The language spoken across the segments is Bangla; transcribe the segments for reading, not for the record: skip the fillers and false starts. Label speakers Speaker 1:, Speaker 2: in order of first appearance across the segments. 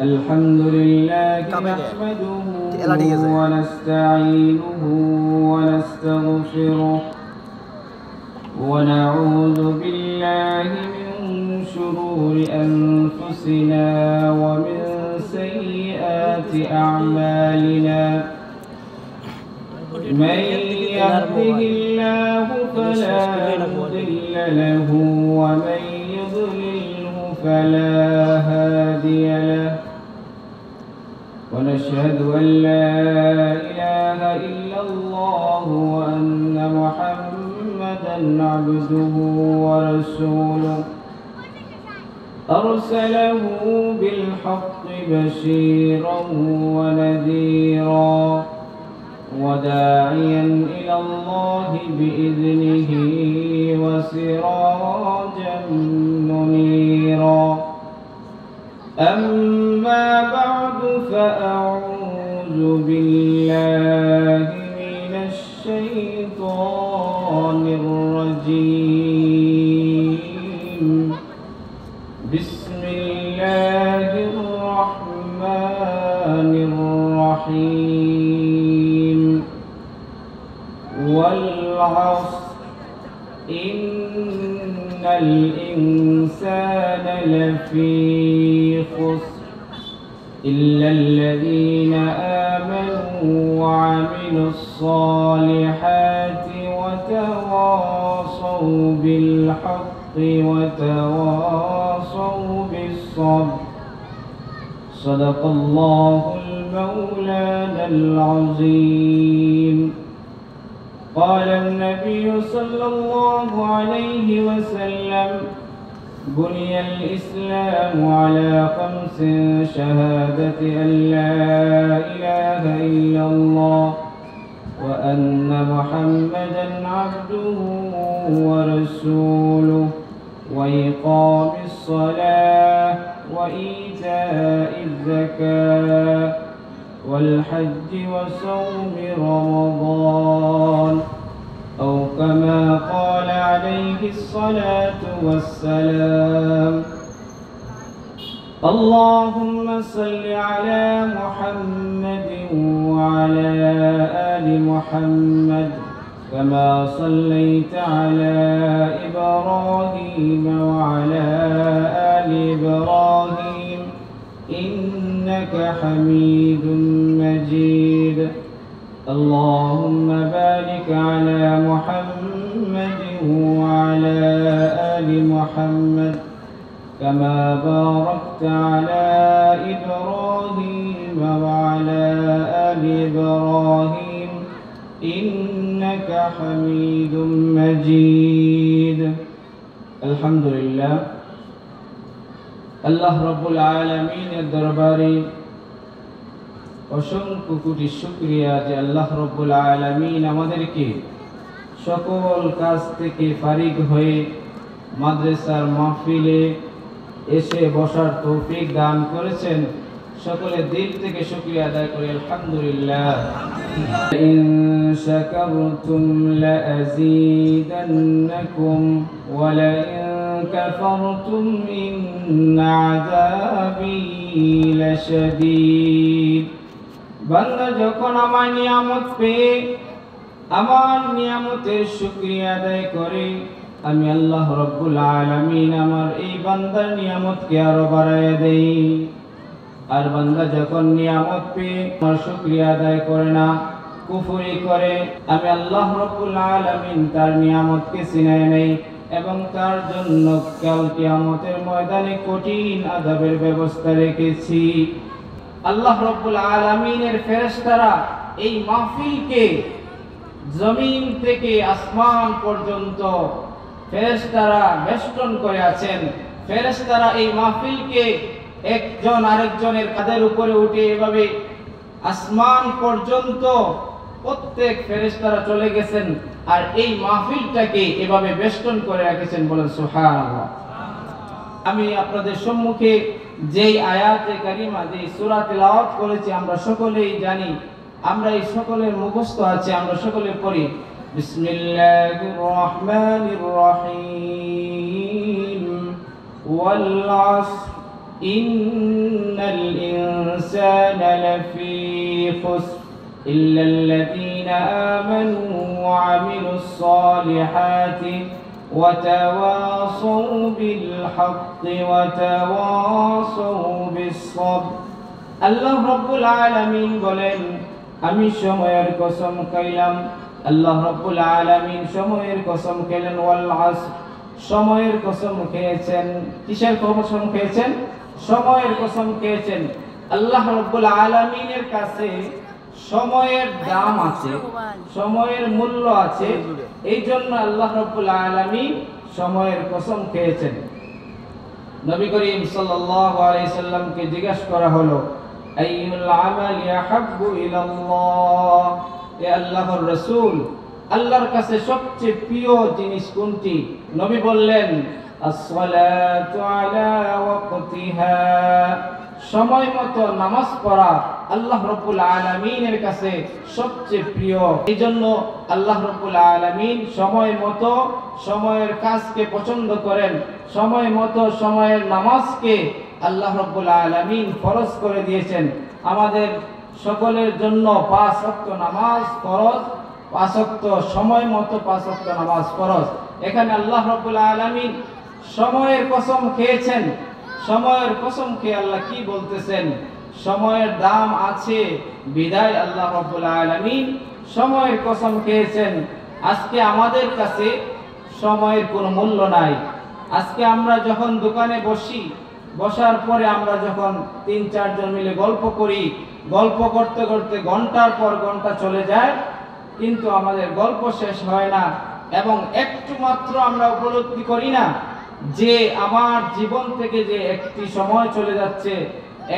Speaker 1: الحمد لله نحمده ونستعينه ونستغفره ونعوذ بالله من شرور أنفسنا ومن سيئات أعمالنا من يهده الله فلا مضل له ومن يضلله فلا هادي له ونشهد أن لا إله إلا الله وأن محمدا عبده ورسوله أرسله بالحق بشيرا ونذيرا وداعيا إلى الله بإذنه وسراجا منيرا أما بعد فأعوذ بالله من الشيطان الرجيم بسم الله الرحمن الرحيم والعصر إن الإنسان لفي خسر إلا الذين آمنوا وعملوا الصالحات وتواصوا بالحق وتواصوا بالصبر صدق الله المولانا العظيم. قال النبي صلى الله عليه وسلم بني الإسلام على 5 شهادة أن لا إله إلا الله وأن محمدا عبده ورسوله وإقام الصلاة وإيتاء الزكاة والحج وصوم رمضان أو كما قال عليه الصلاة والسلام. اللهم صل على محمد وعلى آل محمد كما صليت على إبراهيم وعلى آل إبراهيم إنك حميد مجيد. اللهم بارك على محمد وعلى آل محمد كما باركت على إبراهيم وعلى آل إبراهيم إنك حميد مجيد. الحمد لله আল্লাহ রব্বুল আলামিনের দরবারে অসংখ্য কোটি শুকরিয়া যে আল্লাহ রব্বুল আলামিন আমাদেরকে সকল কাজ থেকে ফারিগ হয়ে মাদ্রাসার মাহফিলে এসে বসার তৌফিক দান করেছেন। সকলে দিল থেকে শুকরিয়া আদায় করি আলহামদুলিল্লাহ। ইন শাকারতুম লাযীদান্নাকুম ওয়া লা كفرتم إن عذابي لشديد। বান্দা যখন আমার নিয়ামত পেয়ে আমার নিয়ামতের শুকরিয়া আদায় করে আমি আল্লাহ রব্বুল আলামিন আমার এই বান্দার নিয়ামতকে আরো বাড়ায় দেই। আর বান্দা যখন নিয়ামত পেয়ে আমার শুকরিয়া আদায় করে না, কুফরি করে, আমি আল্লাহ রব্বুল আলামিন তার নিয়ামতকে ছিনায় নেই এবং তার জন্য কাল কিয়ামতের ময়দানে কঠিন আযাবের ব্যবস্থা রেখেছি। আল্লাহ রব্বুল আলামিনের ফেরেশতারা এই মাহফিলকে জমিন থেকে আসমান পর্যন্ত ফেরেশতারা বেষ্টন করে আছেন। ফেরেশতারা এই মাহফিলকে একজন আরেকজনের কাঁধের উপরে উঠে এভাবে আসমান পর্যন্ত প্রত্যেক ফেরেশতারা চলে গেছেন আর এই মাহফিলটাকে এভাবে বেষ্টন করে রেখেছেন। বলেন সুবহানাল্লাহ। আমি আপনাদের সম্মুখে যেই আয়াতে কারিমা যে সূরা তেলাওয়াত করেছি আমরা সকলেই জানি, আমরা এই সকলের মুখস্থ আছে, আমরা সকলে পড়ি বিসমিল্লাহির রাহমানির রাহিম ওয়াল আসর ইন্নাল ইনসানা লাফি খুসর إلا الذين آمنوا وعملوا الصالحات وتواصوا بالحق وتواصوا بالصبر আল্লাহ রাব্বুল আলামিন বলেন আমি সময়ের কসম খাইলাম আল্লাহ রাব্বুল আলামিন সময়ের কসম খেলেন ওয়াল আসর সময়ের কসম খেয়েছেন কিসের কসম খেয়েছেন সময়ের কসম খেয়েছেন আল্লাহ রাব্বুল আলামিনের কাছে সময়ের দাম আছে সময়ের মূল্য আছে এইজন্য আল্লাহ রাব্বুল আলামিন সময়ের কসম খেয়েছেন নবী করিম সাল্লাল্লাহু আলাইহি সাল্লামকে জিজ্ঞাসা করা হলো আইয়ুল আমালি আহাব্বু ইলাল্লাহ এ আল্লাহর রাসূল আল্লাহর কাছে সবচেয়ে প্রিয় জিনিস কোনটি নবী বললেন as-salatu ala waqtiha সময় মতো নামাজ পড়া আল্লাহ রাব্বুল আলামিনের কাছে সবচেয়ে প্রিয় এইজন্য আল্লাহ রাব্বুল আলামিন সময় মতো সময়ের কাজকে পছন্দ করেন সময় মতো সময়ের নামাজকে আল্লাহ রাব্বুল আলামিন ফরজ করে দিয়েছেন আমাদের সকলের জন্য 5 ওয়াক্ত নামাজ ফরজ 5 ওয়াক্ত সময় মতো 5 ওয়াক্ত নামাজ ফরজ এখানে আল্লাহ রাব্বুল আলামিন সময়ের কসম খেয়েছেন সময়ের কসম খেয়ে আল্লাহ কি বলতেছেন সময়ের দাম আছে বিদায় আল্লাহ রাব্বুল আলামিন সময়ের কসম খেয়েছেন আজকে আমাদের কাছে সময়ের কোনো মূল্য নাই আজকে আমরা যখন দোকানে বসি বসার পরে আমরা যখন 3-4 জন মিলে গল্প করি গল্প করতে করতে ঘন্টার পর ঘন্টা চলে যায় কিন্তু আমাদের গল্প শেষ হয় না এবং একটু মাত্র আমরা উপলব্ধি করি না যে আমার জীবন থেকে যে একটি সময় চলে যাচ্ছে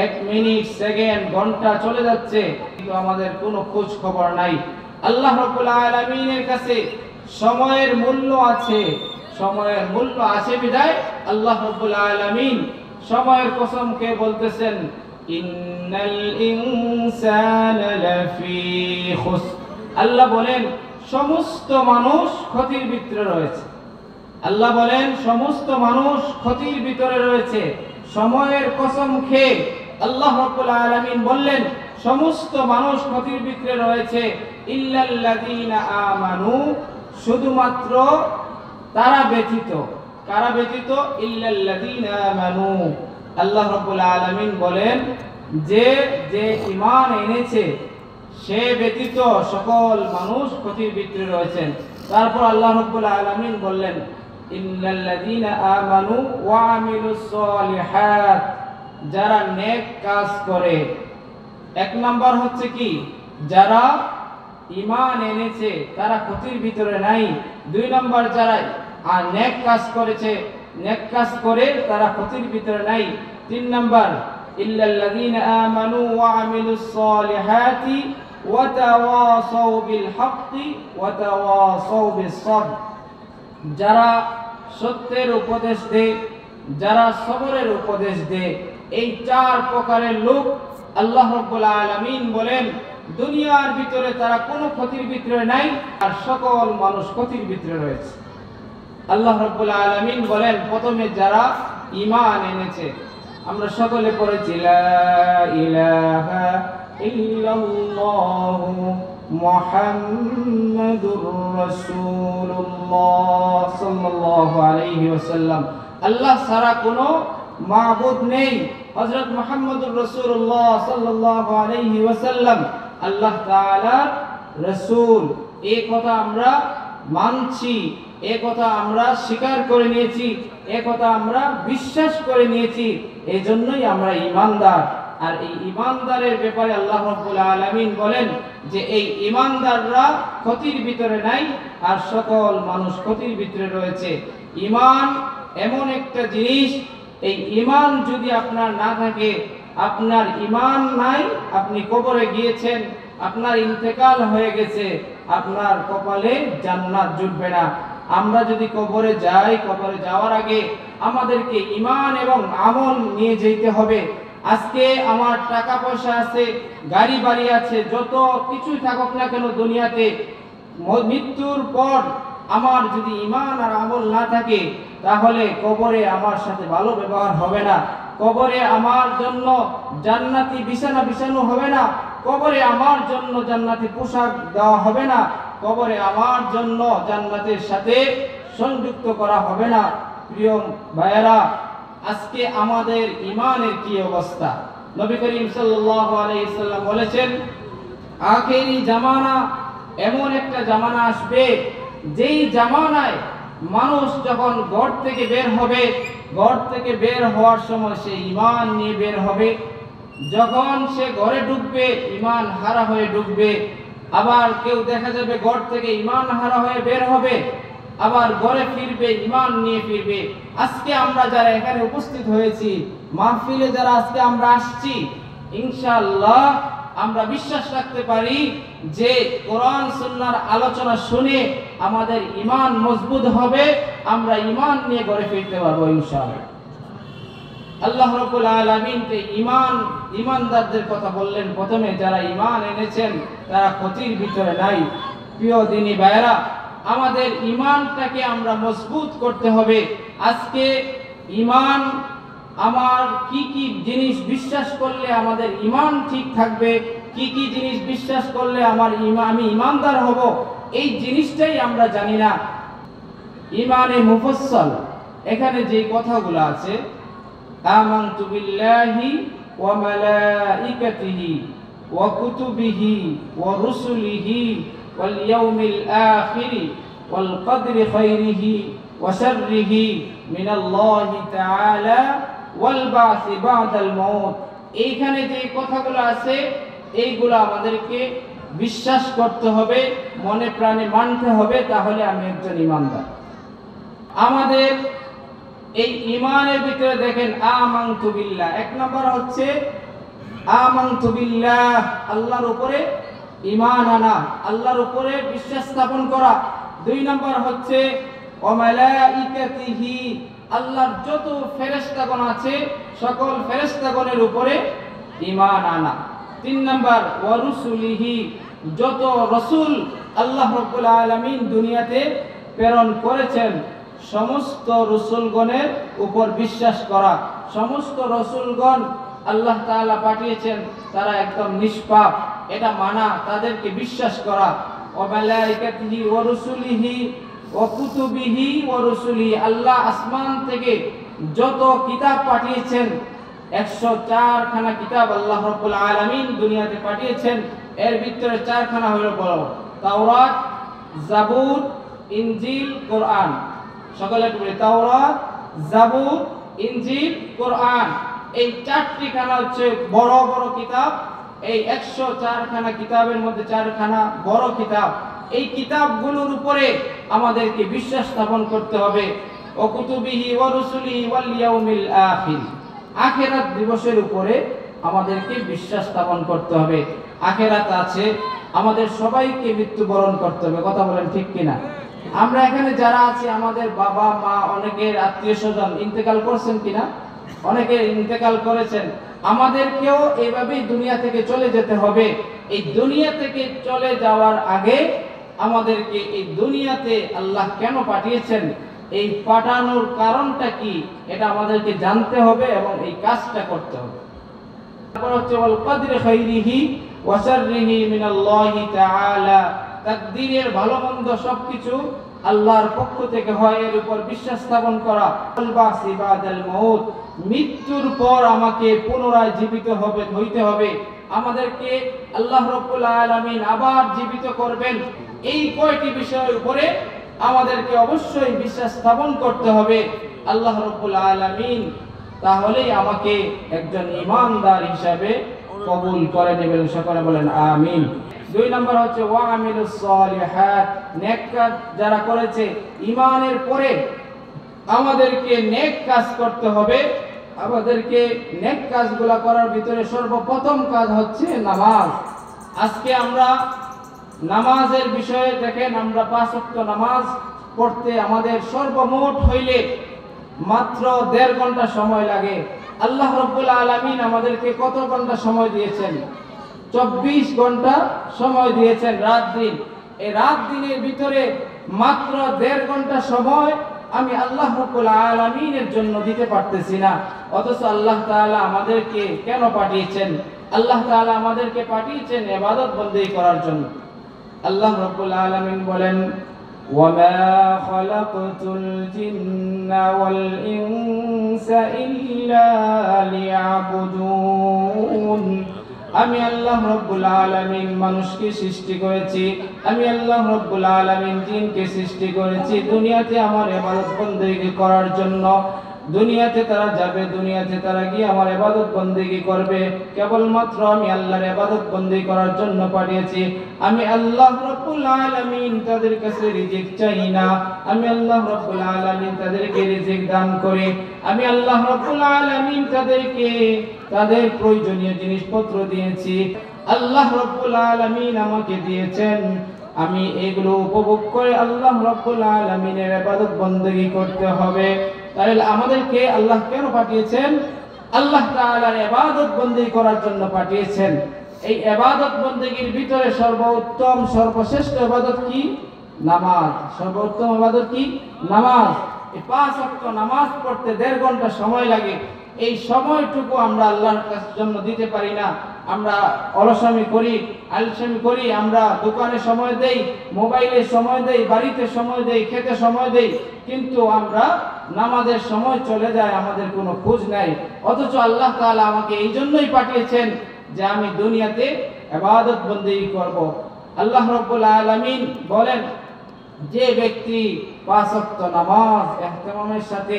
Speaker 1: 1 মিনিট সেকেন্ড ঘন্টা চলে যাচ্ছে কিন্তু আমাদের কোনো খোঁজ খবর নাই আল্লাহ রাব্বুল আলামিনের কাছে সময়ের মূল্য আছে সময়ের মূল্য আছে বিদায় আল্লাহ রাব্বুল আলামিন সময়ের কসম কে বলতেছেন ইন্নাল ইনসানা লাফি খুসর আল্লাহ বলেন সমস্ত মানুষ ক্ষতির ভিতরে রয়েছে আল্লাহ বলেন সমস্ত মানুষ ক্ষতির ভিতরে রয়েছে সময়ের কসম খেয়ে আল্লাহ রাব্বুল আলামিন বললেন সমস্ত মানুষ ক্ষতির ভিতরে রয়েছে ইল্লাল্লাযীনা আমানু শুধুমাত্র তারা ব্যতীত কারা ব্যতীত ইল্লাল্লাযীনা আমানু আল্লাহ রাব্বুল আলামিন বলেন যে যে ঈমান এনেছে সে ব্যতীত সকল মানুষ ক্ষতির ভিতরে রয়েছেন তারপর আল্লাহ রাব্বুল আলামিন বললেন ইল্লাল্লাযীনা আমানু ওয়া আমিলুস সলিহাত যারা নেক কাজ করে এক নাম্বার হচ্ছে কি যারা ঈমান এনেছে তারা ক্ষতির ভিতরে নাই দুই নাম্বার যারা নেক কাজ করেছে নেক কাজ করে তারা ক্ষতির ভিতরে নাই তিন নাম্বার ইল্লাল্লাযীনা আমানু ওয়া আমিলুস সলিহাতি ওয়া তাওয়াসাউ বিল হাক্কি ওয়া তাওয়াসাউ বিস সবর যারা সত্যের উপদেশ দেয় যারা সবরের উপদেশ দেয় এই চার প্রকারের লোক আল্লাহ রাব্বুল আলামিন বলেন দুনিয়ার ভিতরে তারা কোনো ক্ষতির ভিতরে নাই আর সকল মানুষ ক্ষতির ভিতরে রয়েছে আল্লাহ রাব্বুল আলামিন বলেন প্রথমে যারা ঈমান এনেছে আমরা সকলে পড়েছি লা ইলাহা ইল্লাল্লাহু মুহাম্মাদুর রাসূলুল্লাহ সাল্লাল্লাহু আলাইহি ওয়াসাল্লাম আল্লাহ ছাড়া কোনো মাবুদ নেই হযরত মুহাম্মদুর রাসূলুল্লাহ সাল্লাল্লাহু আলাইহি ওয়াসাল্লাম আল্লাহ তাআলার রাসূল এই কথা আমরা মানছি এই কথা আমরা স্বীকার করে নিয়েছি এই কথা আমরা বিশ্বাস করে নিয়েছি এজন্যই আমরা ঈমানদার আর এই ঈমানদারের ব্যাপারে আল্লাহ রাব্বুল আলামিন বলেন যে এই ঈমানদাররা ক্ষতির ভিতরে নাই আর সকল মানুষ ক্ষতির ভিতরে রয়েছে ঈমান এমন একটা জিনিস এই ঈমান যদি আপনার না থাকে আপনার ঈমান নাই আপনি কবরে গিয়েছেন আপনার ইন্তেকাল হয়ে গেছে আপনার কপালে জান্নাত জুটবে না আমরা যদি কবরে যাই কবরে যাওয়ার আগে আমাদেরকে ঈমান এবং আমল নিয়ে যেতে হবে আজকে আমার টাকা পয়সা আছে গাড়ি বাড়ি আছে যত কিছুই থাকুক না কেন দুনিয়াতে মৃত্যুর পর আমার যদি ঈমান আর আমল না থাকে তাহলে কবরে আমার সাথে ভালো ব্যবহার হবে না কবরে আমার জন্য জান্নাতি বিছানা বিছানো হবে না, কবরে আমার জন্য জান্নাতি পোশাক দেওয়া হবে না, কবরে আমার জন্য জান্নাতের সাথে সংযুক্ত করা হবে না। প্রিয় ভাইয়েরা, আজকে আমাদের ঈমানের কি অবস্থা? নবী করিম সাল্লাল্লাহু আলাইহি সাল্লাম বলেছেন, আখেরি জামানা এমন একটা জামানা আসবে, যেই জামানায় মানুষ যখন ঘর থেকে বের হবে, ঘর থেকে বের হওয়ার সময় সে ঈমান নিয়ে বের হবে, যখন সে ঘরে ঢুকবে ঈমান হারা হয়ে ঢুকবে। আবার কেউ দেখা যাবে ঘর থেকে ঈমান হারা হয়ে বের হবে, আবার ঘরে ফিরবে ঈমান নিয়ে ফিরবে। আজকে আমরা যারা এখানে উপস্থিত হয়েছি, মাহফিলে যারা আজকে আমরা আসছি, ইনশাআল্লাহ আমরা বিশ্বাস রাখতে পারি যে কোরআন সুন্নাহর আলোচনা শুনে আমাদের ঈমান মজবুত হবে, আমরা ঈমান নিয়ে ঘরে ফিরতে পারবো ইনশাআল্লাহ। আল্লাহ রাব্বুল আলামিন ঈমানদারদের কথা বললেন প্রথমে, যারা ঈমান এনেছেন তারা ক্ষতির ভিতরে নাই। প্রিয় দিনী ভাইয়েরা, আমাদের ঈমানটাকে আমরা মজবুত করতে হবে। আজকে ঈমান, আমার কি কি জিনিস বিশ্বাস করলে আমাদের ঈমান ঠিক থাকবে, কি কি জিনিস বিশ্বাস করলে আমি ঈমানদার হব, এই জিনিসটাই আমরা জানি না। ঈমানে মুফাসসাল, এখানে যে কথাগুলো আছে, আমানতু বিল্লাহি ওয়া মালাইকাতিহি ওয়া কুতুবিহি ওয়া রুসুলিহি ওয়াল ইয়াউমিল আখিরি ওয়াল কদরি খাইরিহি ওয়া শাররিহি মিনাল্লাহি তাআলা ওয়াল বাসি বাদাল মাউত। এইখানে যে কথাগুলো আছে, এইগুলো আমাদেরকে বিশ্বাস করতে হবে, মনে প্রাণে মানতে হবে, তাহলে আমি একজন ঈমানদার। আমাদের এই ঈমানের ভিতরে দেখেন, আমানতু বিল্লাহ, এক নম্বর হচ্ছে আমানতু বিল্লাহ, আল্লাহর উপরে ঈমান আনা, আল্লাহর উপরে বিশ্বাস স্থাপন করা। দুই নম্বর হচ্ছে ওয়া মালাইকাতিহি, আল্লাহর যত ফেরেশতাগণ আছে সকল ফেরেশতাগণের উপরে ঈমান আনা। তিন নম্বর ওয়া রুসুলিহি, যত রাসূল আল্লাহ রাব্বুল আলামিন দুনিয়াতে প্রেরণ করেছেন সমস্ত রাসূলগণের উপর বিশ্বাস করা। সমস্ত রাসূলগণ আল্লাহ তাআলা পাঠিয়েছেন, তারা একদম নিষ্পাপ, এটা মানা, তাদেরকে বিশ্বাস করা। ওয়া মালাইকাতিহি ওয়া রুসুলিহি ওয়া কুতুবিহি ওয়া রুসুলিহি, আল্লাহ আসমান থেকে যত কিতাব পাঠিয়েছেন, 104 খানা কিতাব আল্লাহ রাব্বুল আলামিন দুনিয়াতে পাঠিয়েছেন। এর ভিতরে 4 খানা হলো বড়, তাওরাত, জাবুর, ইনজিল, কোরআন। সকলে বলে তাওরাত, জাবুর, ইনজিল, কোরআন। এই 4টি খানা হচ্ছে বড় বড় কিতাব। এই 104 খানা কিতাবের মধ্যে 4 খানা বড় কিতাব। এই কিতাবগুলোর উপরে আমাদেরকে বিশ্বাস স্থাপন করতে হবে। ও কুতুবিহি ওয়া রুসুলিহি ওয়াল ইয়াউমিল আখির, আখিরাত দিবসের উপরে আমাদেরকে বিশ্বাস স্থাপন করতে হবে। আখিরাত আছে, আমাদের সবাইকে মৃত্যুবরণ করতে হবে, কথা বলেন ঠিক কিনা? আমরা এখানে যারা আছি, আমাদের বাবা মা, অনেকের আত্মীয় স্বজন ইন্তেকাল করছেন কিনা? অনেকে ইন্তেকাল করেছেন। আমাদেরকেও এইভাবেই দুনিয়া থেকে চলে যেতে হবে। এই দুনিয়া থেকে চলে যাওয়ার আগে আমাদেরকে এই দুনিয়াতে আল্লাহ কেন পাঠিয়েছেন, এই পাঠানোর কারণটা কি, এটা আমাদেরকে জানতে হবে এবং এই কাজটা করতে হবে। তারপর হচ্ছে ওয়াল কদরি খাইরিহি ওয়া শাররিহি মিনাল্লাহি তাআলা, তাকদীরের ভালো মন্দ সবকিছু আল্লাহর পক্ষ থেকে হয়, এর উপর বিশ্বাস স্থাপন করা। ওয়াল বাসি বাদাল মাউত, মৃত্যুর পর আমাকে পুনরায় জীবিত হইতে হবে, আমাদেরকে আল্লাহ রাব্বুল আলামিন আবার জীবিত করবেন। এই কয়টি বিষয়ের উপরে আমাদেরকে অবশ্যই বিশ্বাস স্থাপন করতে হবে আল্লাহ রাব্বুল আলামিন, তাহলেই আমাকে একজন ঈমানদার হিসাবে কবুল করে নেবেন। সকলে বলেন আমিন। 2 নম্বর হচ্ছে ওয়া আমিলুস সালিহাত, নেক কাজ যারা করেছে। ঈমানের পরে আমাদেরকে নেক কাজ করতে হবে। আমাদেরকে নেক কাজগুলো করার ভিতরে সর্বপ্রথম কাজ হচ্ছে নামাজ। আজকে আমরা নামাজের বিষয়ে দেখেন, আমরা 5 ওয়াক্ত নামাজ পড়তে আমাদের সর্বমোট হইলে মাত্র 1.5 ঘন্টা সময় লাগে। আল্লাহ রাব্বুল আলামিন আমাদেরকে কত ঘন্টা সময় দিয়েছেন? 24 ঘন্টা সময় দিয়েছেন, রাত দিন। এই রাত দিনের ভিতরে মাত্র 1.5 ঘন্টা সময় আমি আল্লাহ রাব্বুল আলামিনের জন্য দিতে পারতেছি না। অথচ আল্লাহ তাআলা আমাদেরকে কেন পাঠিয়েছেন? আল্লাহ তাআলা আমাদেরকে পাঠিয়েছেন ইবাদত বন্দেগী করার জন্য। আল্লাহ রাব্বুল আলামিন বলেন, ওয়ামা খালাকতুল জিন্না ওয়াল ইনসা ইল্লা লিয়াবুদুন। আমি আল্লাহ রাব্বুল আলামিন মানুষকে সৃষ্টি করেছি, আমি আল্লাহ রাব্বুল আলামিন জিনকে সৃষ্টি করেছি দুনিয়াতে আমার ইবাদত বন্দেগী করার জন্য। দুনিয়াতে তারা যাবে, দুনিয়াতে তারা গিয়ে আমার ইবাদত বন্দেগী করবে। কেবলমাত্র আমি আল্লাহর ইবাদত বন্দেগী করার জন্য পাঠিয়েছি। আমি আল্লাহ রাব্বুল আলামিন তাদের কাছে রিজিক চাই না। আমি আল্লাহ রাব্বুল আলামিন তাদেরকে রিজিক দান করি। আমি আল্লাহ রাব্বুল আলামিন তাদেরকে তাদের প্রয়োজনীয় জিনিসপত্র দিয়েছি। আল্লাহ রাব্বুল আলামিন আমাকে দিয়েছেন, আমি এগুলো উপভোগ করে আল্লাহ রাব্বুল আলামিনের ইবাদত বন্দেগী করতে হবে। তাহলে আমাদেরকে আল্লাহ কেন পাঠিয়েছেন? আল্লাহ তাআলার ইবাদত বন্দেগী করার জন্য পাঠিয়েছেন। এই ইবাদত বন্দেগীর ভিতরে সর্বোত্তম সর্বশ্রেষ্ঠ ইবাদত কি? নামাজ। সর্বোত্তম ইবাদত কি? নামাজ। এই 5 ওয়াক্ত নামাজ পড়তে 1.5 ঘন্টা সময় লাগে। এই সময়টুকু আমরা আল্লাহর জন্য দিতে পারি না। আমরা অলসামি করি, আলসামি করি, আমরা দোকানে সময় দেই, মোবাইলে সময় দেই, বাড়িতে সময় দেই, খেতে সময় দেই, কিন্তু আমরা নামাজের সময় চলে যায়, আমাদের কোনো খোঁজ নাই। অথচ আল্লাহ তাআলা আমাকে এই জন্যই পাঠিয়েছেন যে আমি দুনিয়াতে ইবাদত বন্দেগী করব। আল্লাহ রাব্বুল আলামিন বলেন, যে ব্যক্তি 5 ওয়াক্ত নামাজ ইহতিমামের সাথে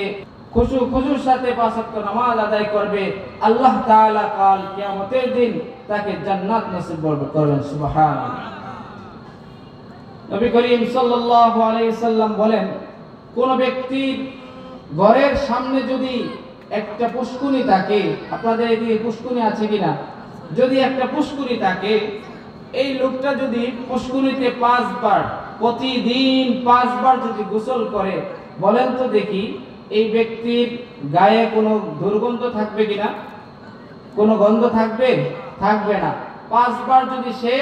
Speaker 1: খুশুর সাথে 5 ওয়াক্ত নামাজ আদায় করবে, আল্লাহ তাআলা কাল কিয়ামতের দিন তাকে জান্নাত নসিব করবেন। সুবহানাল্লাহ। নবী করিম সাল্লাল্লাহু আলাইহি সাল্লাম বলেন, কোন ব্যক্তির ঘরের সামনে যদি একটা পুষ্কুনি থাকে, আপনাদের এদিকে পুষ্কুনি আছে কিনা? যদি একটা পুষ্কুনি থাকে, এই লোকটা যদি পুষ্কুনিতে 5 বার প্রতিদিন 5 বার যদি গোসল করে, বলেন তো দেখি এই ব্যক্তির গায়ে কোনো দুর্গন্ধ থাকবে কিনা? কোনো গন্ধ থাকবে? থাকবে না। 5 বার যদি সে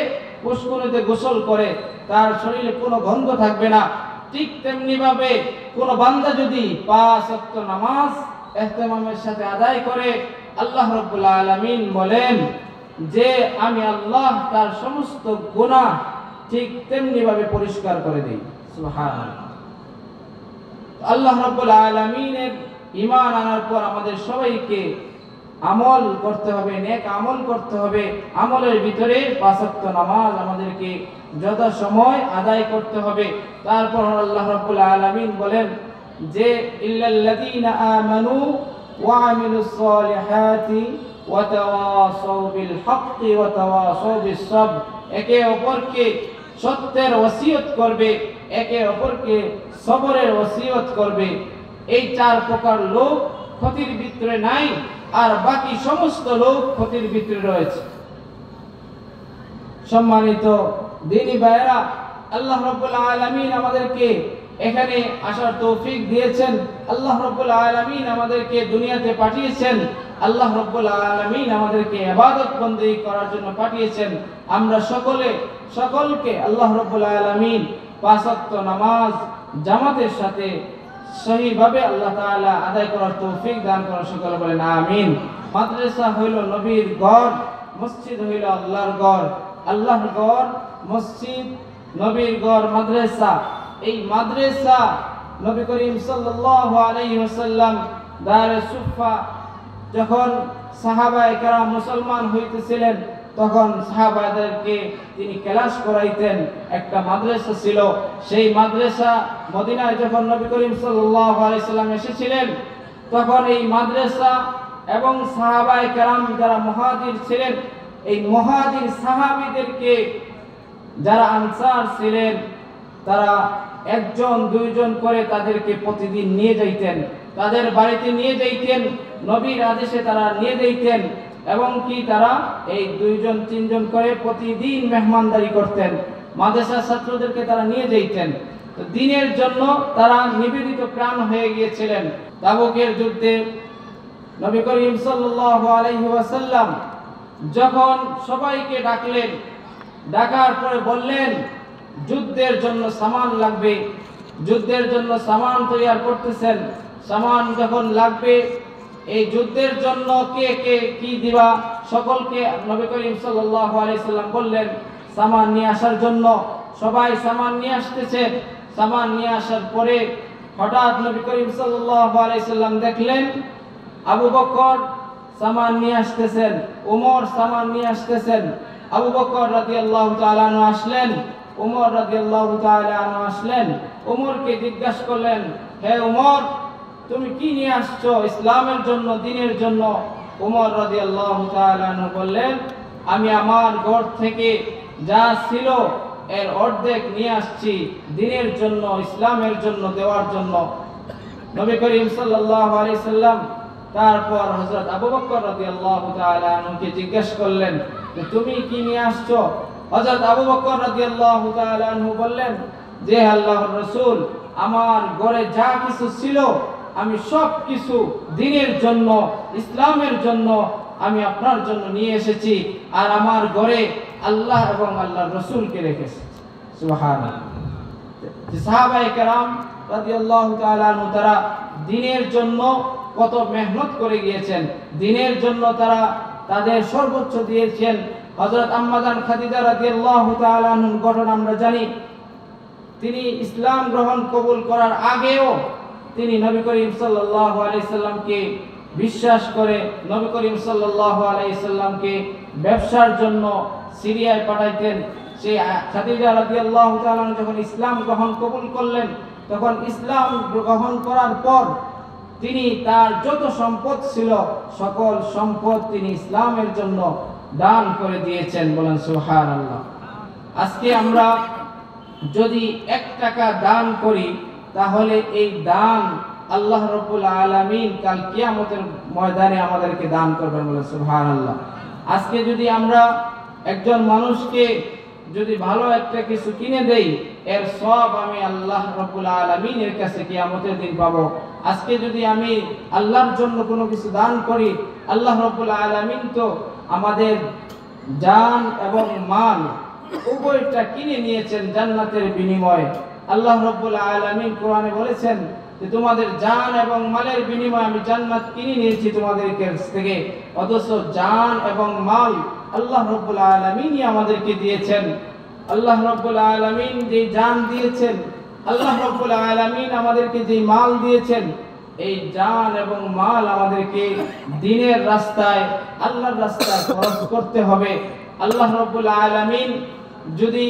Speaker 1: পুষ্কুনিতে গোসল করে, তার শরীরে কোনো গন্ধ থাকবে না। ঠিক তেমনি ভাবে কোন বান্দা যদি 5 ওয়াক্ত নামাজ ইহতিমামের সাথে আদায় করে, আল্লাহ রাব্বুল আলামিন বলেন যে আমি আল্লাহ তার সমস্ত গুনাহ ঠিক তেমনি ভাবে পরিষ্কার করে দেই। সুবহানাল্লাহ। আল্লাহ রাব্বুল আলামিনের ঈমান আনার পর আমাদের সবাইকে আমল করতে হবে, নেক আমল করতে হবে। আমলের ভিতরে 5 ওয়াক্ত নামাজ আমাদেরকে যথাসময় আদায় করতে হবে। তারপর আল্লাহ রাব্বুল আলামিন বলেন যে ইল্লাল্লাযীনা আমানু ওয়া আমিলুস সালিহাতি ওয়া তাওয়াসাউ বিল হাক্কি ওয়া তাওয়াসাউ বিস সাবর। একে অপরকে সত্যের ওসিয়ত করবে, একে অপরকে সবরের ওসিয়ত করবে। এই 4 প্রকার লোক ক্ষতির ভিতরে নাই, আর বাকি সমস্ত লোক ক্ষতির ভিতরে রয়েছে। সম্মানিত দ্বীনি ভাইরা, আল্লাহ রাব্বুল আলামিন আমাদেরকে এখানে আসার তৌফিক দিয়েছেন। আল্লাহ রাব্বুল আলামিন আমাদেরকে দুনিয়াতে পাঠিয়েছেন। আল্লাহ রাব্বুল আলামিন আমাদেরকে ইবাদত বন্দেগী করার জন্য পাঠিয়েছেন। আমরা সকলকে আল্লাহ রাব্বুল আলামিন 5 ওয়াক্ত নামাজ জামাতের সাথে সহিভাবে আল্লাহ তাআলা আদায় করার তৌফিক দান করেন। সকলে বলেন আমিন। মাদ্রাসা হইল নবীর ঘর, মসজিদ হইল আল্লাহর ঘর। আল্লাহর ঘর, মসজিদ, নবীর ঘর, মাদ্রাসা। এই মাদ্রাসা নবী করিম সাল্লাল্লাহু আলাইহি ওয়াসাল্লাম দারে সুফা যখন সাহাবায়ে কেরাম মুসলমান হইতেছিলেন, তখন সাহাবাদেরকে তিনি ক্লাস করাইতেন। একটা মাদ্রাসা ছিল। সেই মাদ্রাসা মদিনায় যখন নবী করিম সাল্লাল্লাহু আলাইহি ওয়াসাল্লাম এসেছিলেন, তখন এই মাদ্রাসা এবং সাহাবায়ে কেরাম যারা মুহাজির ছিলেন, এই মুহাজির সাহাবীদেরকে যারা আনসার ছিলেন, তারা 1-2 করে তাদেরকে প্রতিদিন নিয়ে যাইতেন, তাদের বাড়িতে নিয়ে যাইতেন, নবীর আদেশে তারা নিয়ে যাইতেন, এবং কি তারা এই 2-3 করে প্রতিদিন মেহমানদারি করতেন। মাদ্রাসার ছাত্রদেরকে তারা নিয়ে যাইতেন। তো দ্বীনের জন্য তারা নিবেদিত প্রাণ হয়ে গিয়েছিলেন। তাবুকের যুদ্ধে নবী করিম সাল্লাল্লাহু আলাইহি ওয়াসাল্লাম যখন সবাইকে ডাকলেন, ডাকার পরে বললেন যুদ্ধের জন্য সামান লাগবে, যুদ্ধের জন্য সামান তৈরি করতেছেন। সামান যখন লাগবে, এই যুদ্ধের জন্য কে কে কি দিবা, সকলকে নবী করিম সাল্লাল্লাহু আলাইহি সাল্লাম বললেন সামান নিয়ে আসার জন্য। সবাই সামান নিয়ে আসতেছে। সামান নিয়ে আসার পরে হঠাৎ নবী করিম সাল্লাল্লাহু আলাইহি সাল্লাম দেখলেন আবু বকর সামান নিয়ে আসতেছেন, ওমর সামান নিয়ে আসতেছেন। আবু বকর রাদিয়াল্লাহু তাআলা আনহু আসলেন, ওমর রাদিয়াল্লাহু তাআলা আনহু আসলেন। ওমরকে জিজ্ঞাসা করলেন, হে ওমর, তুমি কি নিয়ে আসছো ইসলামের জন্য, দ্বীনের জন্য? ওমর রাদিয়াল্লাহু তাআলা আনহু বললেন, আমি আমার ঘর থেকে যা ছিল এর অর্ধেক নিয়ে আসছি দ্বীনের জন্য, ইসলামের জন্য দেওয়ার জন্য। নবী করিম সাল্লাল্লাহু আলাইহি সাল্লাম তারপর হযরত আবু বকর রাদিয়াল্লাহু তাআলা আনহুকে জিজ্ঞাসা করলেন যে তুমি কি নিয়ে আসছো? হযরত আবু বকর রাদিয়াল্লাহু তাআলা আনহু বললেন যে আল্লাহর রাসূল, আমার ঘরে যা কিছু ছিল আমি সব কিছু দ্বীনের জন্য, ইসলামের জন্য আমি আপনার জন্য নিয়ে এসেছি, আর আমার ঘরে আল্লাহ এবং আল্লাহর রাসূলকে রেখেছি। সুবহানাল্লাহ। সাহাবায়ে কেরাম রাদিয়াল্লাহু তাআলা আনহু তারা দ্বীনের জন্য কত মেহনত করে গিয়েছেন, দ্বীনের জন্য তারা তাদের সর্বোচ্চ দিয়েছেন। হযরত আম্মা জান খাদিজা রাদিয়াল্লাহু তাআলা আনহার ঘটনা আমরা জানি। তিনি ইসলাম গ্রহণ কবুল করার আগেও তিনি নবী করিম সাল্লাল্লাহু আলাইহি সাল্লামকে বিশ্বাস করে নবী করিম সাল্লাল্লাহু আলাইহি সাল্লামকে ব্যবসার জন্য সিরিয়ায় পাঠাইতেন। সেই খাদিজা রাদিয়াল্লাহু তাআলা যখন ইসলাম গ্রহণ কবুল করলেন, তখন ইসলাম গ্রহণ করার পর তিনি তার যত সম্পদ ছিল সকল সম্পদ তিনি ইসলামের জন্য দান করে দিয়েছেন। বলেন সুবহানাল্লাহ। আজকে আমরা যদি 1 টাকা দান করি, তাহলে এই দান আল্লাহ রাব্বুল আলামিন কাল কিয়ামতের ময়দানে আমাদেরকে দান করবেন। বলেন সুবহানাল্লাহ। আজকে যদি আমরা একজন মানুষকে যদি ভালো একটা কিছু কিনে দেই, এর সব আমি আল্লাহ রাব্বুল আলামিনের কাছে কিয়ামতের দিন পাবো। আজকে যদি আমি আল্লাহর জন্য কোনো কিছু দান করি, আল্লাহ রাব্বুল আলামিন তো আমাদের জান এবং মাল উভয়টা কিনে নিয়েছেন জান্নাতের বিনিময়ে। আল্লাহ রাব্বুল আলামিন কোরআনে বলেছেন যে তোমাদের জান এবং মালের বিনিময়ে আমি জান্নাত কিনে নিয়েছি তোমাদের কাছ থেকে। অথচ জান এবং মাল আল্লাহ রাব্বুল আলামিনই আমাদেরকে দিয়েছেন। আল্লাহ রাব্বুল আলামিন যে জান দিয়েছেন, আল্লাহ রাব্বুল আলামিন আমাদেরকে যে মাল দিয়েছেন, এই জান এবং মাল আমাদেরকে দ্বীনের রাস্তায়, আল্লাহর রাস্তায় খরচ করতে হবে। আল্লাহ রাব্বুল আলামিন যদি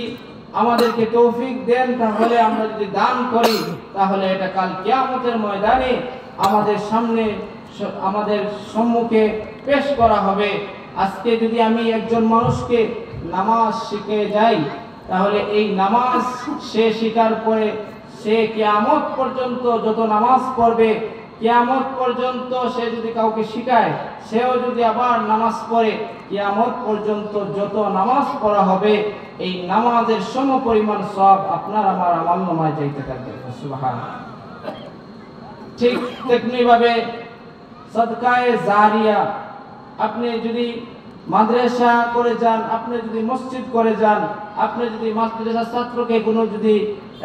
Speaker 1: আমাদেরকে তৌফিক দেন, তাহলে আমরা যদি দান করি, তাহলে এটা কাল কিয়ামতের ময়দানে আমাদের সামনে, আমাদের সম্মুখে পেশ করা হবে। আজকে যদি আমি একজন মানুষকে নামাজ শিখে যাই, তাহলে এই নামাজ সে শিখার পরে সে কিয়ামত পর্যন্ত যত নামাজ পড়বে, কিয়ামত পর্যন্ত সে যদি কাউকে শিখায়, সেও যদি আবার নামাজ পড়ে, কিয়ামত পর্যন্ত যত নামাজ পড়া হবে, এই নামাজের সমপরিমাণ সব আপনার আমার আমলনামায় যাইতে থাকবে। সুবহানাল্লাহ। ঠিক তেমনিভাবে সাদকায়ে জারিয়া, আপনি যদি মাদ্রাসা করে যান, আপনি যদি মসজিদ করে যান, আপনি যদি মাদ্রাসার ছাত্রকে কোনো যদি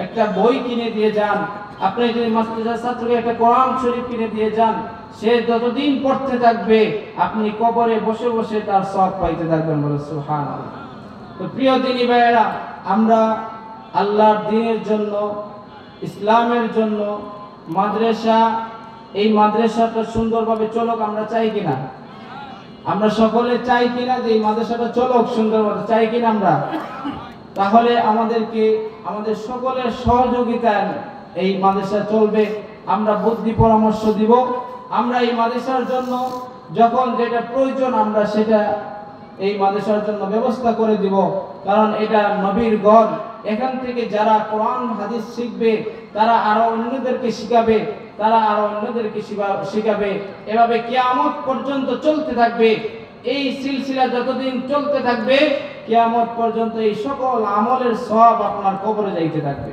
Speaker 1: একটা বই কিনে দিয়ে যান, আপনি যদি মাদ্রাসার ছাত্রকে একটা কোরআন শরীফ কিনে দিয়ে যান, সে যতদিন পড়তে থাকবে আপনি কবরে বসে বসে তার সওয়াব পাইতে থাকবেন। বলে সুবহানাল্লাহ। তো প্রিয় দিনী ভাইয়েরা, আমরা আল্লাহর দ্বীনের জন্য, ইসলামের জন্য মাদ্রাসা, এই মাদ্রাসাটা সুন্দরভাবে চলুক আমরা চাই কিনা? আমরা সকলে চাই কিনা যে এই মাদ্রাসাটা চলুক সুন্দরভাবে? চাই কিনা আমরা? তাহলে আমাদেরকে আমাদের সকলের সহযোগিতায় এই মাদ্রাসা চলবে। আমরা বুদ্ধি পরামর্শ দিব। আমরা এই মাদ্রাসার জন্য যখন যেটা প্রয়োজন আমরা সেটা এই মাদ্রাসার জন্য ব্যবস্থা করে দিব। কারণ এটা নবীর ঘর। এখান থেকে যারা কোরআন হাদিস শিখবে, তারা আরো অন্যদেরকে শিখাবে, তারা আরো অন্যদেরকে শিখাবে। এভাবে কিয়ামত পর্যন্ত চলতে থাকবে। এই সিলসিলা যতদিন চলতে থাকবে, কিয়ামত পর্যন্ত এই সকল আমলের সওয়াব আপনার কবরে যাইতে থাকবে।